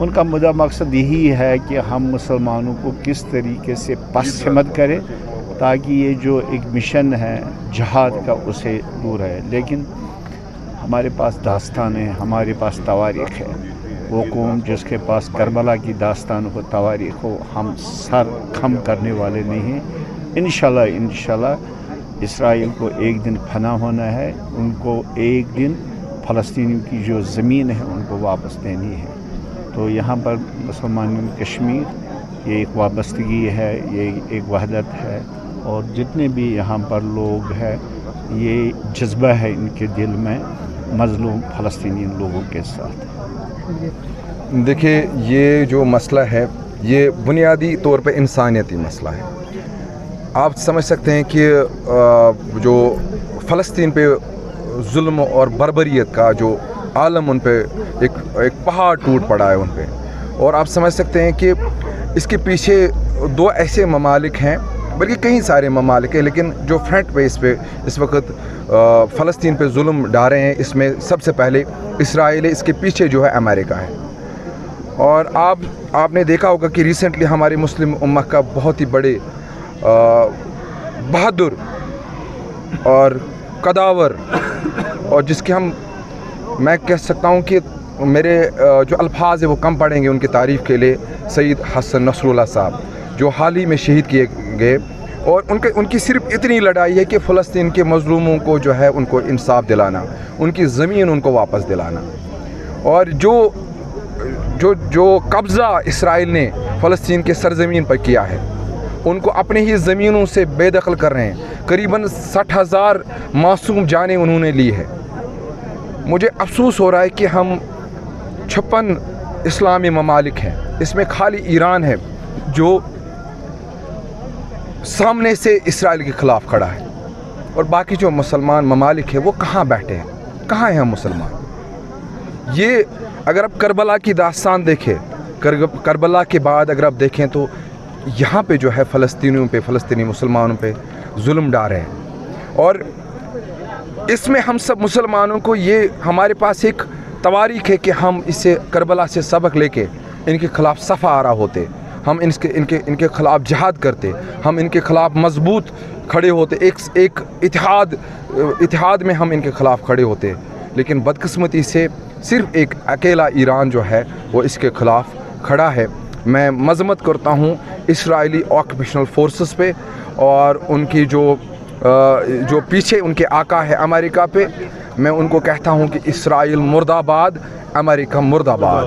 ان کا مدعا مقصد یہی ہے کہ ہم مسلمانوں کو کس طریقے سے پس ہمت کریں تاکہ یہ جو ایک مشن ہے جہاد کا اسے دور ہے. لیکن ہمارے پاس داستان ہے، ہمارے پاس تواریخ ہے. وہ قوم جس کے پاس کربلا کی داستان ہو، تواریخ ہو، ہم سر خم کرنے والے نہیں ہیں. انشاءاللہ اسرائیل کو ایک دن فنا ہونا ہے. ان کو ایک دن فلسطینیوں کی جو زمین ہے ان کو واپس دینی ہے. تو یہاں پر مسلمان کشمیر یہ ایک وابستگی ہے، یہ ایک وحدت ہے، اور جتنے بھی یہاں پر لوگ ہیں یہ جذبہ ہے ان کے دل میں مظلوم فلسطینی لوگوں کے ساتھ. دیکھیے یہ جو مسئلہ ہے یہ بنیادی طور پہ انسانیتی مسئلہ ہے. آپ سمجھ سکتے ہیں کہ جو فلسطین پہ ظلم اور بربریت کا جو عالم ان پہ ایک پہاڑ ٹوٹ پڑا ہے ان پہ، اور آپ سمجھ سکتے ہیں کہ اس کے پیچھے دو ایسے ممالک ہیں، بلکہ کئی سارے ممالک ہیں، لیکن جو فرنٹ پہ اس وقت فلسطین پہ ظلم ڈالے ہیں اس میں سب سے پہلے اسرائیل ہے، اس کے پیچھے جو ہے امریکہ ہے. اور آپ نے دیکھا ہوگا کہ ریسنٹلی ہماری مسلم امت کا بہت ہی بڑے بہادر اور قداور، اور جس کے میں کہہ سکتا ہوں کہ میرے جو الفاظ ہیں وہ کم پڑیں گے ان کی تعریف کے لیے، سید حسن نصر اللہ صاحب جو حال ہی میں شہید کیے گئے. اور ان کی صرف اتنی لڑائی ہے کہ فلسطین کے مظلوموں کو جو ہے ان کو انصاف دلانا، ان کی زمین ان کو واپس دلانا. اور جو قبضہ اسرائیل نے فلسطین کے سرزمین پر کیا ہے، ان کو اپنے ہی زمینوں سے بے دخل کر رہے ہیں. قریباً 60,000 معصوم جانیں انہوں نے لی ہے. مجھے افسوس ہو رہا ہے کہ ہم 56 اسلامی ممالک ہیں، اس میں خالی ایران ہے جو سامنے سے اسرائیل کے خلاف کھڑا ہے، اور باقی جو مسلمان ممالک ہیں وہ کہاں بیٹھے ہیں، کہاں ہیں ہم مسلمان. یہ اگر آپ کربلا کی داستان دیکھیں، کربلا کے بعد اگر آپ دیکھیں تو یہاں پہ جو ہے فلسطینیوں پہ، فلسطینی مسلمانوں پہ ظلم ڈال رہے ہیں. اور اس میں ہم سب مسلمانوں کو یہ ہمارے پاس ایک تواریخ ہے کہ ہم اسے کربلا سے سبق لے کے ان کے خلاف صف آرا ہوتے، ہم ان کے خلاف جہاد کرتے، ہم ان کے خلاف مضبوط کھڑے ہوتے، ایک اتحاد میں ہم ان کے خلاف کھڑے ہوتے. لیکن بدقسمتی سے صرف ایک اکیلا ایران جو ہے وہ اس کے خلاف کھڑا ہے. میں مذمت کرتا ہوں اسرائیلی آکوپیشنل فورسز پہ، اور ان کی جو پیچھے ان کے آقا ہے امریکہ پہ. میں ان کو کہتا ہوں کہ اسرائیل مرد آباد، امریکہ مرد آباد.